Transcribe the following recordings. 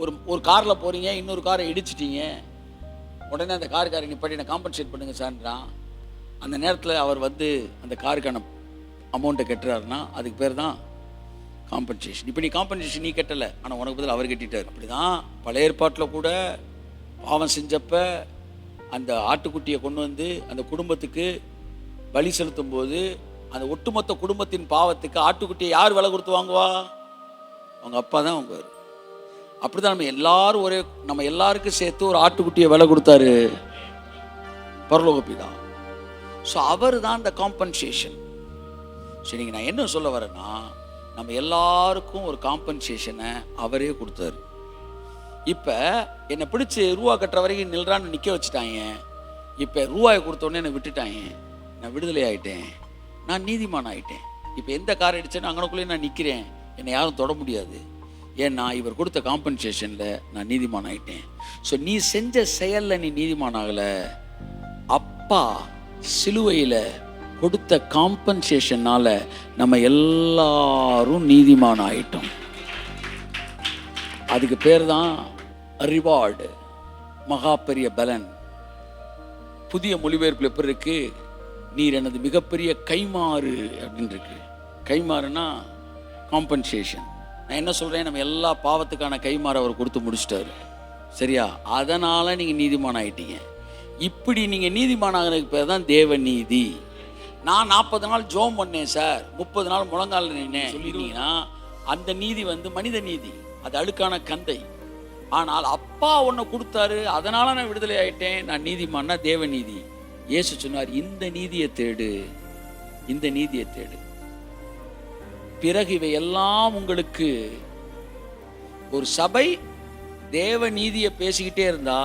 ஒரு காரில் போகிறீங்க, இன்னொரு காரை இடிச்சிட்டீங்க. உடனே அந்த காருக்காரர் நிப்பாட்டி என்ன காம்பன்சேட் பண்ணுங்க சார்ன்றான். அந்த நேரத்தில் அவர் வந்து அந்த காருக்கான அமௌண்ட்டை கட்டுறாருன்னா அதுக்கு பேர் தான் காம்பன்சேஷன். இப்போ நீ காம்பன்சேஷன் நீ கட்டலை, ஆனால் உனக்கு பதில் அவர் கட்டிட்டார். அப்படி தான் பழைய ஏற்பாட்டில் கூட பாவம் செஞ்சப்ப அந்த ஆட்டுக்குட்டியை கொண்டு வந்து அந்த குடும்பத்துக்கு பலி செலுத்தும் போது அந்த ஒட்டுமொத்த குடும்பத்தின் பாவத்துக்கு ஆட்டுக்குட்டியை யார் விலை கொடுத்து வாங்குவா? அவங்க அப்பா தான் வாங்குவார். அப்படிதான் நம்ம எல்லாருக்கும் சேர்த்து ஒரு ஆட்டுக்குட்டியை விலை கொடுத்தாரு பரலோக பிதா. ஸோ அவர் தான் இந்த காம்பன்சேஷன். சரிங்க, நான் என்ன சொல்ல வரேன்னா, நம்ம எல்லாருக்கும் ஒரு காம்பன்சேஷனை அவரே கொடுத்தாரு. இப்போ என்னை பிடிச்சி ரூபா கட்டுற வரைக்கும் நில்றான்னு நிற்க வச்சுட்டாங்க. இப்போ ரூபாயை கொடுத்தோடனே என்னை விட்டுட்டாங்க. நான் விடுதலை ஆகிட்டேன், நான் நீதிமான் ஆகிட்டேன். இப்போ எந்த கார் அடிச்சேன்னு அங்கனக்குள்ளேயே நான் நிற்கிறேன், என்னை யாரும் தொட முடியாது. ஏன்னா இவர் கொடுத்த காம்பன்சேஷனில் நான் நீதிமான் ஆகிட்டேன். ஸோ நீ செஞ்ச செயலில் நீ நீதிமான் ஆகலை, அப்பா சிலுவையில் கொடுத்த காம்பன்சேஷனால நம்ம எல்லாரும் நீதிமான் ஆகிட்டோம். அதுக்கு பேர் தான் ரிவார்டு, மகா பெரிய பலன். புதிய மொழிபெயர்ப்பில் எப்படி இருக்கு? நீர் எனது மிகப்பெரிய கைமாறு அப்படின்னு இருக்கு. கைமாறுனா காம்பன்சேஷன். நான் என்ன சொல்கிறேன், நம்ம எல்லா பாவத்துக்கான கைமாறு அவர் கொடுத்து முடிச்சிட்டாரு. சரியா? அதனால் நீங்கள் நீதிமான் ஆகிட்டீங்க. இப்படி நீங்கள் நீதிமான் ஆகிறதுக்கு பேர் தான் தேவ நீதி. நான் 40 நாள் ஜோம் பண்ணேன் சார், 30 நாள் முழங்கால் நின்னேன் சொல்லிட்டீங்கன்னா அந்த நீதி வந்து மனித நீதி, அது அழுக்கான கந்தை. ஆனால் அப்பா ஒன்று கொடுத்தாரு, அதனால நான் விடுதலை ஆயிட்டேன், நான் நீதிமான்னா தேவ நீதி. இயேசு சொன்னார், இந்த நீதியை தேடு, இந்த நீதியை தேடு. பிறகு இவை எல்லாம் உங்களுக்கு. ஒரு சபை தேவ நீதியை பேசிக்கிட்டே இருந்தா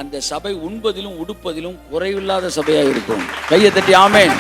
அந்த சபை உண்பதிலும் உடுப்பதிலும் குறைவில்லாத சபையாக இருக்கும். கையை தட்டி ஆமென்.